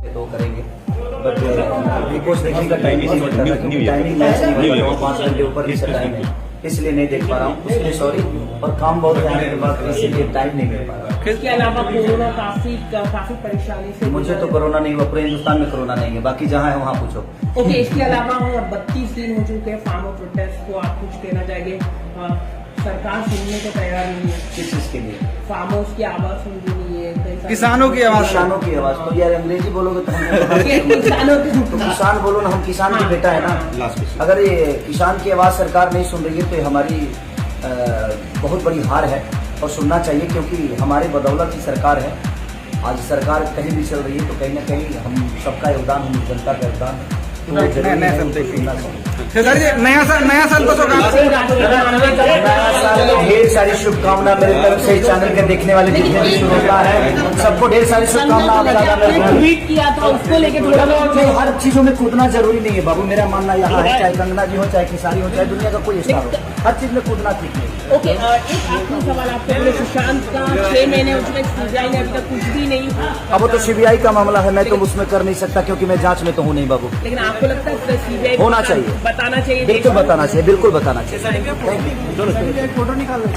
दो करेंगे but big boss देखने का टाइम नहीं मिलता था क्योंकि टाइमिंग मैच नहीं मिल रहा 5 घंटे ऊपर भी टाइम है, इसलिए नहीं देख पा रहा हूँ, उसके सॉरी। और काम बहुत रहने के बाद इसीलिए टाइम नहीं मिल पा रहा। इसके अलावा कोरोना काफी परेशानी से मुझे तो कोरोना नहीं हुआ, पूरे हिंदुस्तान में कोरोना नहीं है, बाकी जहाँ है वहाँ पूछो। ओके, इसके अलावा 32 दिन हो चुके हैं फार्मर प्रोटेस्ट को, आप कुछ कहना चाहेंगे? सरकार सुनने को तैयार नहीं है। किस चीज के लिए? फार्मर्स की आवाज सुनती नहीं है, किसानों की आवाज। किसानों की आवाज तो यार अंग्रेजी बोलोगे तो किसानों की तो किसान बोलो ना, हम किसान की बेटा है ना। अगर ये किसान की आवाज सरकार नहीं सुन रही है तो ये हमारी बहुत बड़ी हार है और सुनना चाहिए, क्योंकि हमारे बदौलत ही सरकार है। आज सरकार कहीं भी चल रही है तो कहीं ना कहीं हम सबका योगदान, हम जनता का योगदान सर जी, नया साल तो ढेर सारी शुभकामना मेरे तरफ से। चैनल के देखने वाले जितने भी श्रोता है सबको ढेर सारी शुभकामना। ट्वीट किया था उसको लेके थोड़ा बहुत हर चीजों में कूदना जरूरी नहीं है बाबू, मेरा मानना यहाँ है। चाहे कंगना जी हो, चाहे किसानी हो, चाहे दुनिया का कोई स्टार हो, हर चीज में कूदना ठीक नहीं। ओके, एक आखिरी सवाल आपसे पूरे सुशांत का 6 महीने हो चुके, सीबीआई ने अभी तक कुछ भी नहीं। अब वो तो सीबीआई का मामला है, मैं तो उसमें कर नहीं सकता क्योंकि मैं जांच में तो हूँ नहीं बाबू। लेकिन आपको लगता है सीबीआई होना चाहिए, बताना चाहिए? बिल्कुल बताना चाहिए, बिल्कुल बताना चाहिए। फोटो निकाल लो।